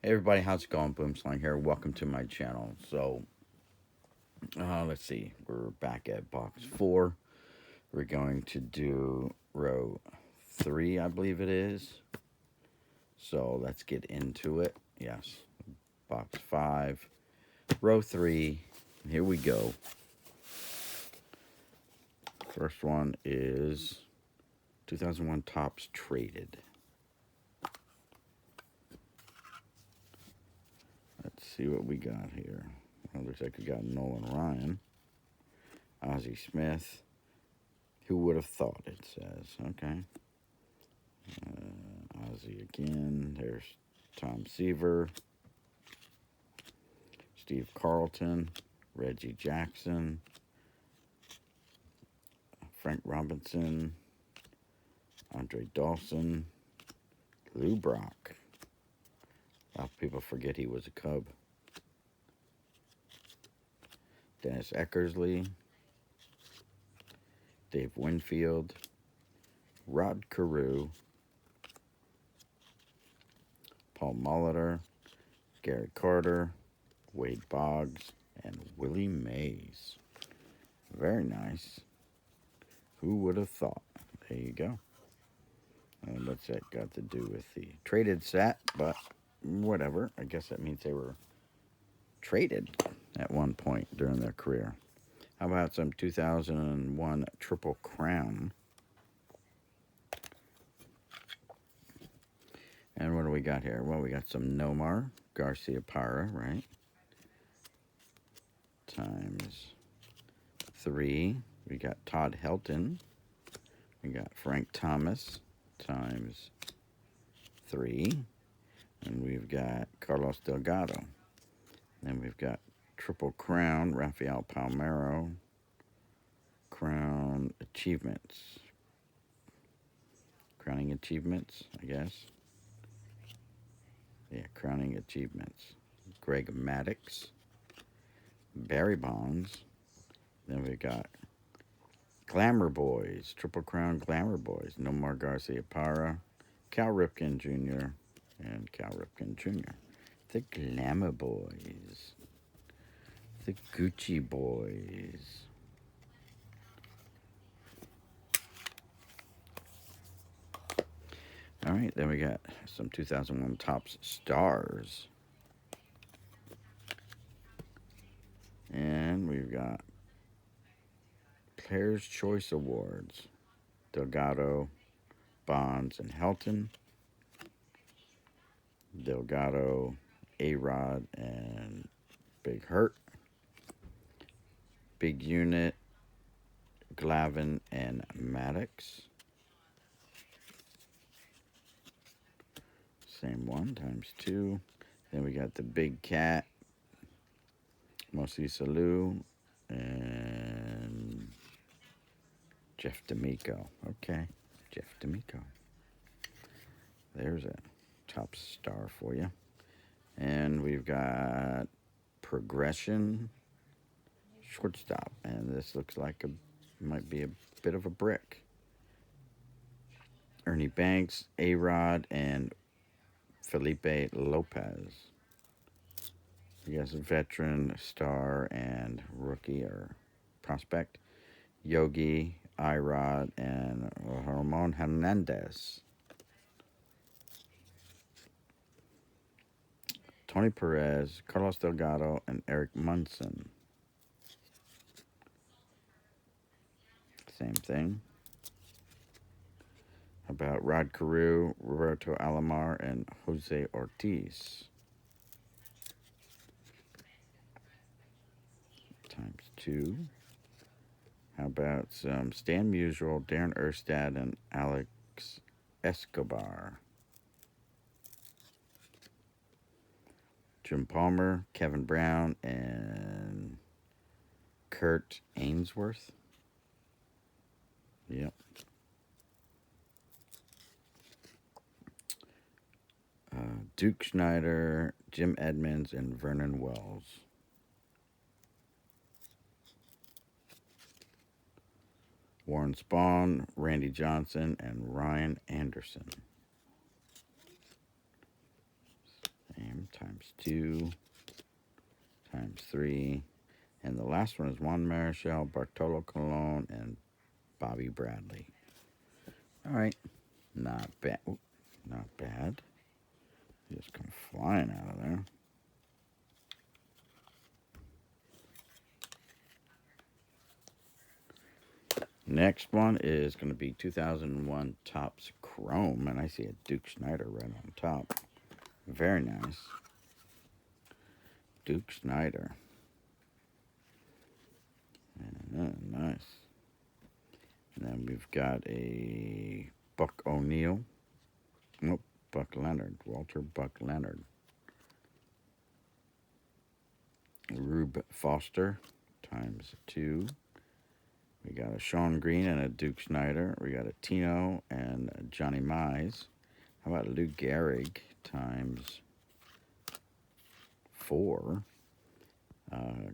Hey everybody, how's it going? Boomslang here. Welcome to my channel. Let's see. We're back at box 4. We're going to do row 3, I believe it is. So let's get into it. Yes, box 5, row 3. Here we go. First one is 2001 Topps Traded. Let's see what we got here. Well, looks like we got Nolan Ryan, Ozzie Smith. Who would have thought, it says. Okay. Ozzie again. There's Tom Seaver, Steve Carlton, Reggie Jackson, Frank Robinson, Andre Dawson, Lou Brock. A lot of people forget he was a Cub. Dennis Eckersley, Dave Winfield, Rod Carew, Paul Molitor, Gary Carter, Wade Boggs, and Willie Mays. Very nice. Who would have thought? There you go. What's that got to do with the traded set? But whatever. I guess that means they were traded at one point during their career. How about some 2001 Triple Crown? And what do we got here? Well, we got some Nomar Garciaparra, right? Times 3. We got Todd Helton. We got Frank Thomas times 3. And we've got Carlos Delgado. Then we've got Triple Crown, Rafael Palmeiro. Crown Achievements. Crowning Achievements, I guess. Yeah, Crowning Achievements. Greg Maddux. Barry Bonds. Then we got Glamour Boys. Triple Crown Glamour Boys. Nomar Garciaparra. Cal Ripken Jr. and Cal Ripken Jr. The Glamour Boys. The Gucci Boys. All right, then we got some 2001 Topps Stars. And we've got Players' Choice Awards. Delgado, Bonds, and Helton. Delgado, A-Rod, and Big Hurt. Big Unit, Glavin, and Maddox. Same one, times 2. Then we got the Big Cat, Mosi Salou, and Jeff D'Amico. Okay, Jeff D'Amico. There's a top star for you. And we've got Progression Shortstop. And this looks like might be a bit of a brick. Ernie Banks, A-Rod, and Felipe Lopez. You guys, veteran, star, and rookie or prospect. Yogi, I-Rod, and Ramon Hernandez. Tony Perez, Carlos Delgado, and Eric Munson. Same thing. How about Rod Carew, Roberto Alomar, and Jose Ortiz. Times 2. How about some Stan Musial, Darren Erstad, and Alex Escobar. Jim Palmer, Kevin Brown, and Kurt Ainsworth. Yep. Duke Schneider, Jim Edmonds, and Vernon Wells. Warren Spahn, Randy Johnson, and Ryan Anderson. Same 2 times 3. And the last one is Juan Marichal, Bartolo Colon, and Bobby Bradley. All right. Not bad. Ooh, not bad. They just come flying out of there. Next one is going to be 2001 Topps Chrome, and I see a Duke Snider right on top. Very nice. Duke Snider. Nice. And then we've got a Buck O'Neill. Nope, Buck Leonard. Walter Buck Leonard. Rube Foster times 2. We got a Sean Green and a Duke Snider. We got a Tino and a Johnny Mize. How about Lou Gehrig times 4?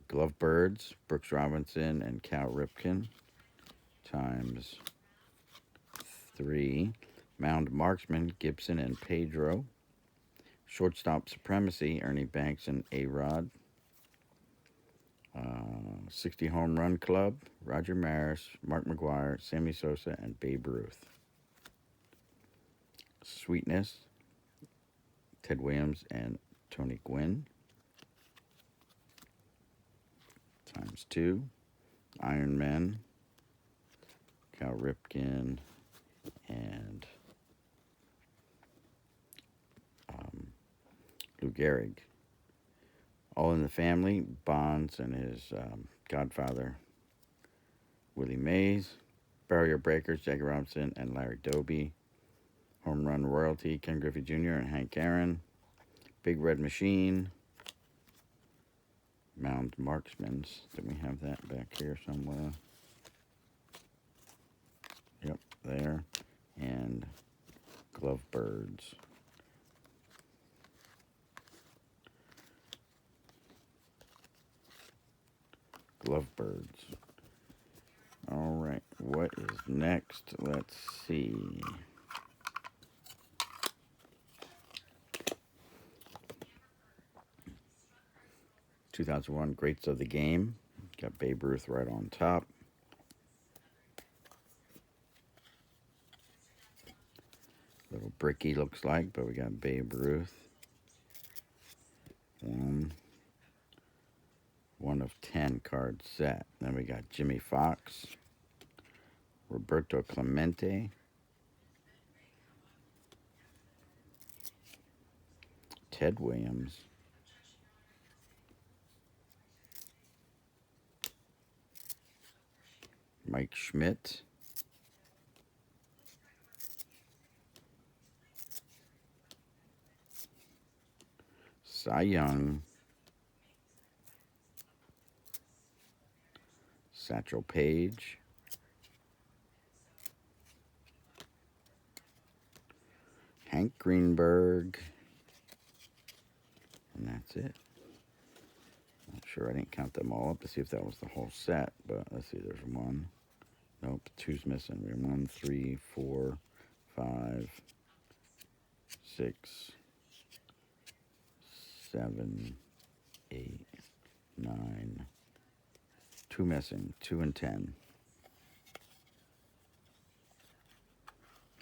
Glove Birds, Brooks Robinson and Cal Ripken times 3. Mound Marksman, Gibson and Pedro. Shortstop Supremacy, Ernie Banks and A-Rod. 60 Home Run Club, Roger Maris, Mark McGwire, Sammy Sosa, and Babe Ruth. Sweetness, Ted Williams and Tony Gwynn times 2. Iron Men, Cal Ripken and Lou Gehrig. All in the Family, Bonds and his godfather, Willie Mays. Barrier Breakers, Jackie Robinson and Larry Doby. Home Run Royalty, Ken Griffey Jr. and Hank Aaron. Big Red Machine. Mound Marksmans. Do we have that back here somewhere? Yep, there. And Glove Birds. Glove Birds. All right, what is next? Let's see. (2001) Greats of the Game. Got Babe Ruth right on top. Little bricky looks like, but we got Babe Ruth. One of 10 card set. Then we got Jimmy Fox, Roberto Clemente, Ted Williams, Mike Schmidt, Cy Young, Satchel Paige, Hank Greenberg, and that's it. Not sure, I didn't count them all up to see if that was the whole set, but let's see, there's one. Nope, 2's missing. We have 1, 3, 4, 5, 6, 7, 8, 9. 2 missing. 2 and 10.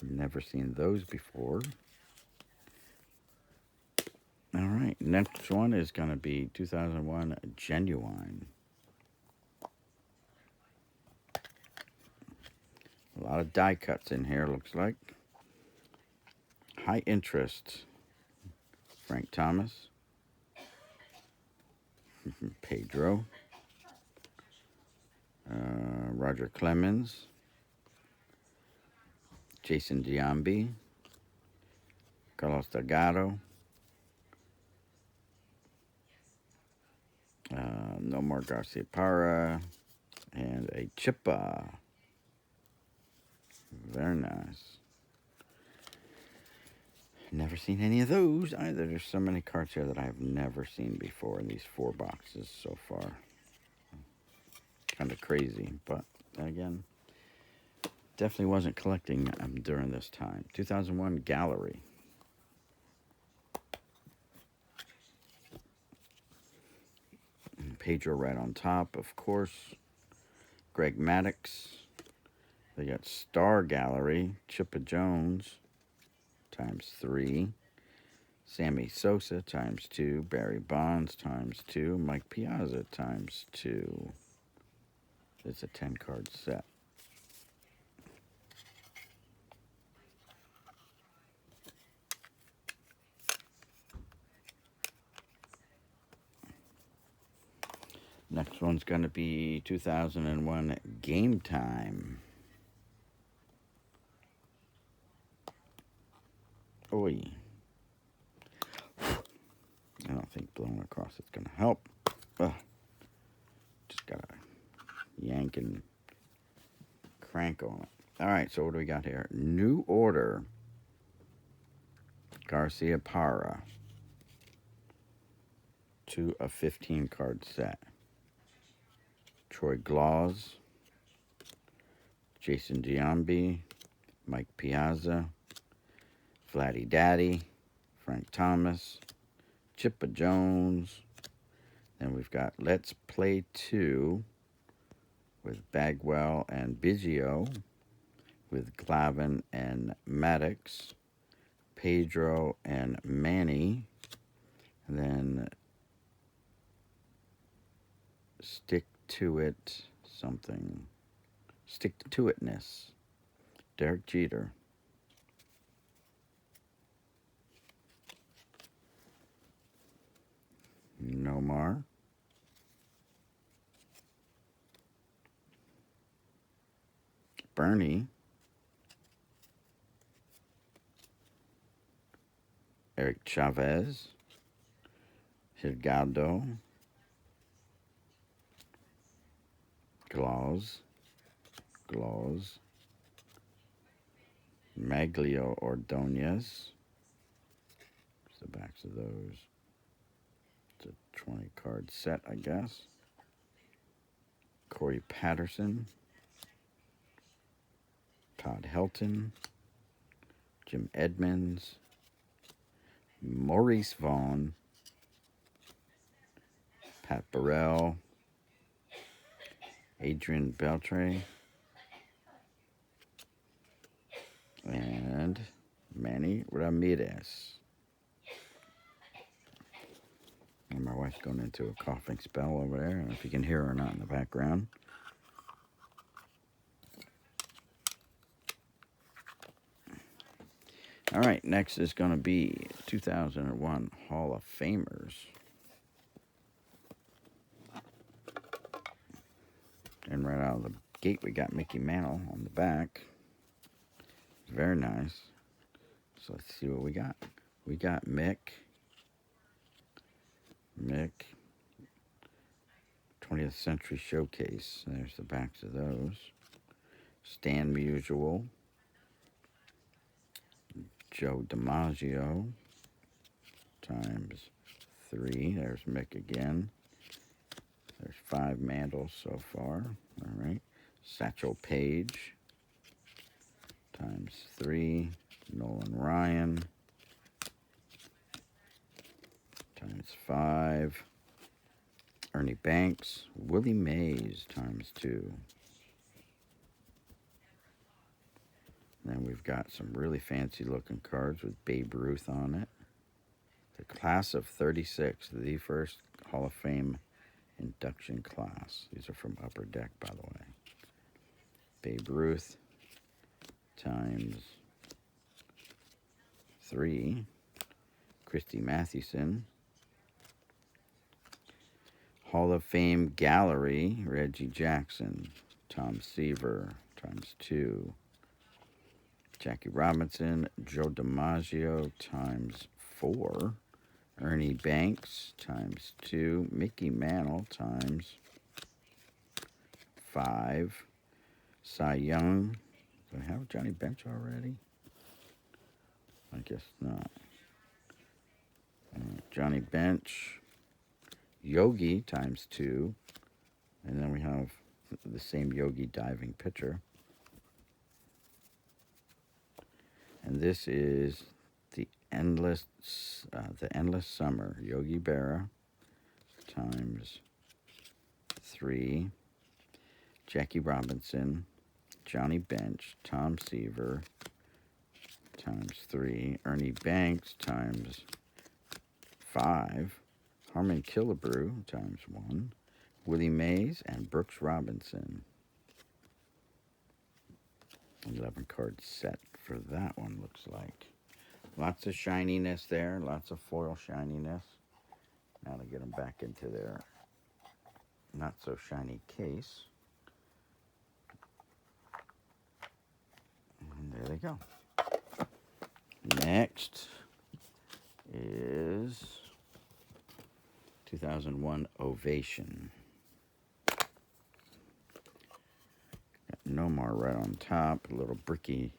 Never seen those before. All right, next one is going to be 2001 Genuine. A lot of die cuts in here, looks like. High Interest, Frank Thomas, Pedro, Roger Clemens, Jason Giambi, Carlos Delgado, Nomar Garcia Parra, and a Chippa. Very nice. Never seen any of those either. There's so many cards here that I've never seen before in these 4 boxes so far. Kind of crazy, but again, definitely wasn't collecting during this time. 2001 Gallery. Pedro right on top, of course. Greg Maddux. They got Star Gallery, Chippa Jones, ×3. Sammy Sosa, ×2. Barry Bonds, ×2. Mike Piazza, ×2. It's a 10-card set. Next one's going to be 2001 Game Time. Oi. I don't think blowing across it's going to help. Ugh. Just got to yank and crank on it. All right, so what do we got here? New Order. Garcia Parra. To a 15-card set. Troy Glaus. Jason Giambi. Mike Piazza. Vladdy Daddy. Frank Thomas. Chippa Jones. Then we've got Let's Play 2 with Bagwell and Biggio, with Glavine and Maddox, Pedro and Manny, and then Stick to Itness, Derek Jeter. Nomar. Bernie. Eric Chavez. Hidalgo. Glaus. Maglio Ordonez. What's the backs of those? It's a 20-card set, I guess. Corey Patterson. Todd Helton. Jim Edmonds. Maurice Vaughn. Pat Burrell. Adrian Beltre. And Manny Ramirez. And my wife's going into a coughing spell over there. I don't know if you can hear her or not in the background. All right, next is going to be 2001 Hall of Famers. And right out of the gate, we got Mickey Mantle on the back. Very nice. So let's see what we got. We got Mick, 20th Century Showcase. There's the backs of those. Stan Musial. Joe DiMaggio, ×3. There's Mick again. There's 5 Mantles so far. All right. Satchel Paige, ×3. Nolan Ryan, ×5. Ernie Banks. Willie Mays, ×2. Then we've got some really fancy looking cards with Babe Ruth on it. The class of 36, the first Hall of Fame induction class. These are from Upper Deck, by the way. Babe Ruth, ×3. Christy Mathewson. Hall of Fame Gallery, Reggie Jackson. Tom Seaver, ×2. Jackie Robinson. Joe DiMaggio, ×4. Ernie Banks, ×2. Mickey Mantle, ×5. Cy Young. Do I have Johnny Bench already? I guess not. Johnny Bench. Yogi, ×2. And then we have the same Yogi diving pitcher. And this is the Endless Summer. Yogi Berra, 3. Jackie Robinson, Johnny Bench, Tom Seaver times 3. Ernie Banks times 5. Harmon Killebrew times 1. Willie Mays and Brooks Robinson. 11 card set for that one, looks like. Lots of shininess there, lots of foil shininess. Now to get them back into their not so shiny case. And there they go. Next is 2001 Ovation. Got Nomar right on top. A little bricky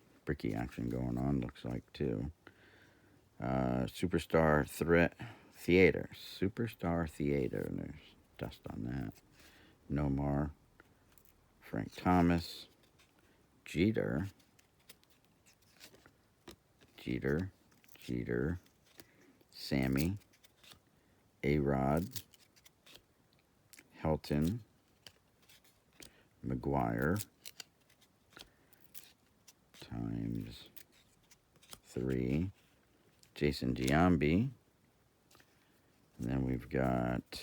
action going on, looks like, too. Superstar Theater. Superstar Theater. And there's dust on that. Nomar. Frank Thomas. Jeter. Sammy. A-Rod. Helton. McGuire. Times 3. Jason Giambi. And then we've got, let's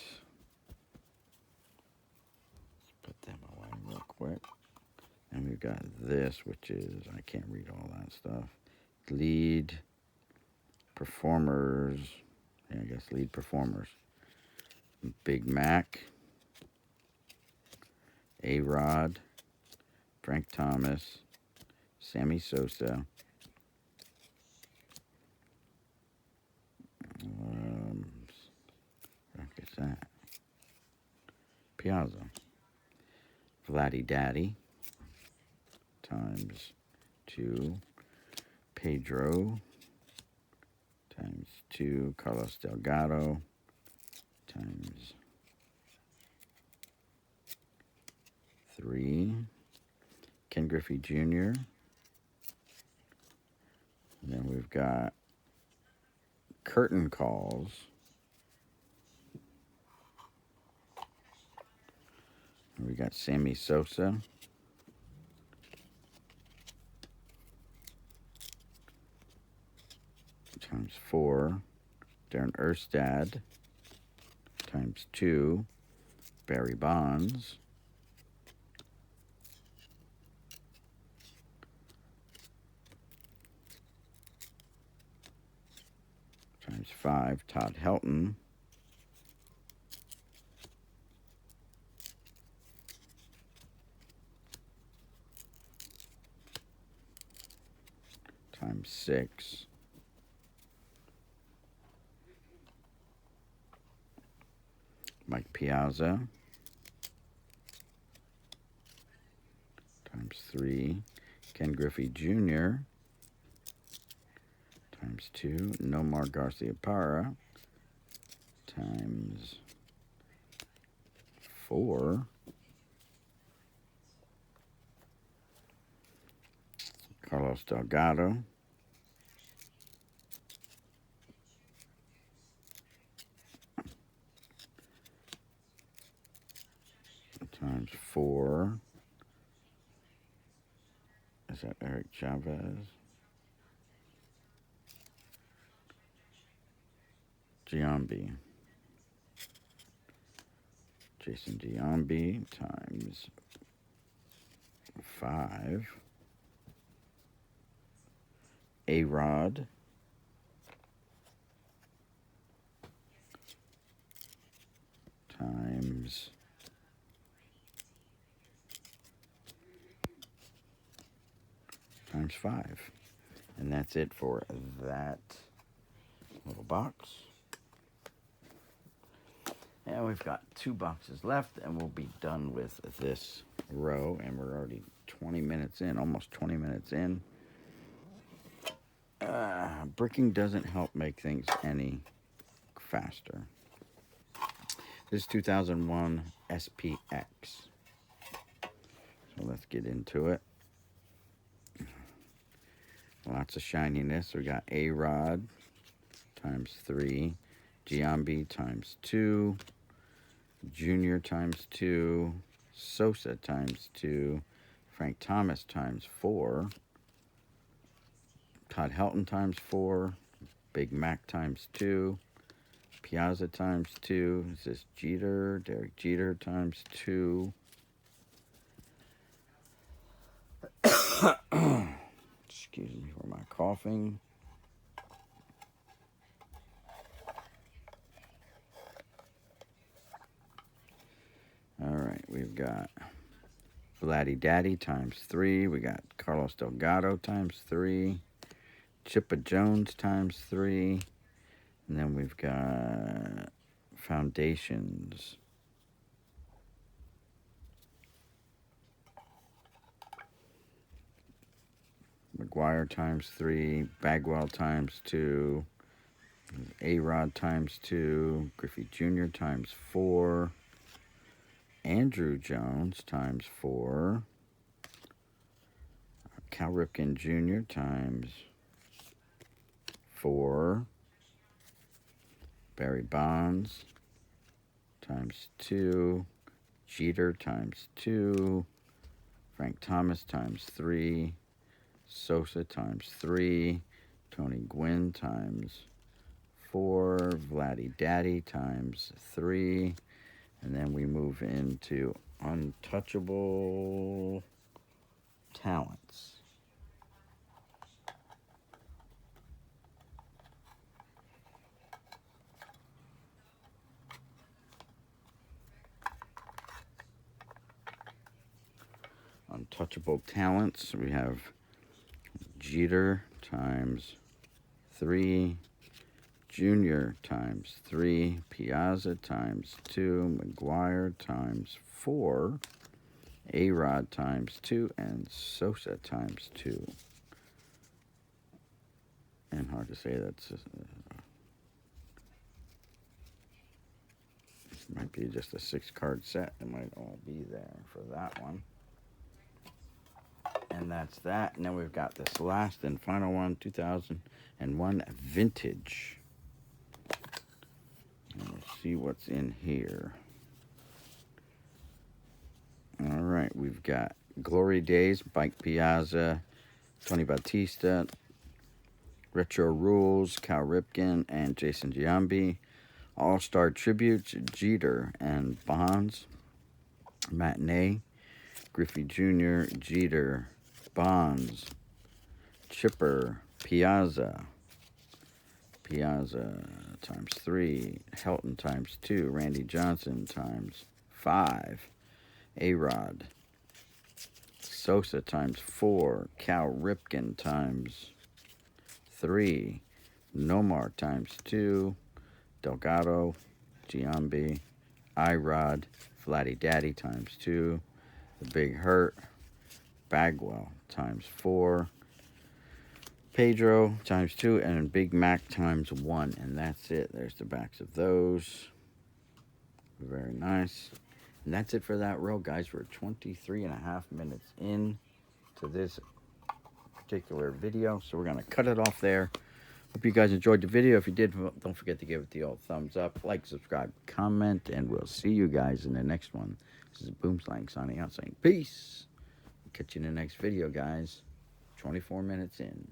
put them away real quick. And we've got this, which is, I can't read all that stuff. Lead performers. Yeah, I guess lead performers. Big Mac. A-Rod. Frank Thomas. Sammy Sosa. What is that? Piazza. Vladdy Daddy. Times 2. Pedro. Times 2. Carlos Delgado. Times 3. Ken Griffey Jr. And then we've got curtain calls. And we got Sammy Sosa. Times 4. Darren Erstad. Times 2. Barry Bonds. Times 5. Todd Helton. Times 6. Mike Piazza. Times 3. Ken Griffey Jr. Times 2. Nomar Garciaparra. Times 4. Carlos Delgado. Times 4. Is that Eric Chavez? Giambi. Jason Giambi times 5. A-Rod. Times 5. And that's it for that little box. And we've got 2 boxes left, and we'll be done with this row. And we're already 20 minutes in, almost 20 minutes in. Bricking doesn't help make things any faster. This is 2001 SPX. So let's get into it. Lots of shininess. We got A-Rod times 3. Giambi times 2. Junior times 2, Sosa times 2, Frank Thomas times 4, Todd Helton times 4, Big Mac times 2, Piazza times 2. Is this Jeter? Derek Jeter times 2. Excuse me for my coughing. All right, we've got Vladdy Daddy times 3. We got Carlos Delgado times 3. Chippa Jones times 3. And then we've got Foundations. McGuire times 3. Bagwell times 2. A-Rod times 2. Griffey Jr. times 4. Andrew Jones times 4. Cal Ripken Jr. times 4. Barry Bonds times 2. Jeter times 2. Frank Thomas times 3. Sosa times 3. Tony Gwynn times 4. Vladdy Daddy times 3. And then we move into untouchable talents. Untouchable talents. We have Jeter times 3. Junior times 3, Piazza times 2, McGuire times 4, A-Rod times 2, and Sosa times 2. And hard to say that's might be just a 6-card set. It might all be there for that one. And that's that. And then we've got this last and final one, 2001 Vintage. And we'll see what's in here. All right, we've got Glory Days, Mike Piazza, Tony Bautista, Retro Rules, Cal Ripken, and Jason Giambi. All-Star Tributes, Jeter and Bonds. Matinee, Griffey Jr., Jeter, Bonds, Chipper, Piazza times 3, Helton times 2, Randy Johnson times 5, A-Rod, Sosa times 4, Cal Ripken times 3, Nomar times 2, Delgado, Giambi, I-Rod, Vladdy Daddy times 2, The Big Hurt, Bagwell times 4, Pedro times 2, and Big Mac times 1. And that's it. There's the backs of those. Very nice. And that's it for that row, guys. We're 23 and a half minutes in to this particular video. So we're going to cut it off there. Hope you guys enjoyed the video. If you did, don't forget to give it the old thumbs up. Like, subscribe, comment, and we'll see you guys in the next one. This is Boomslang signing out saying peace. Catch you in the next video, guys. 24 minutes in.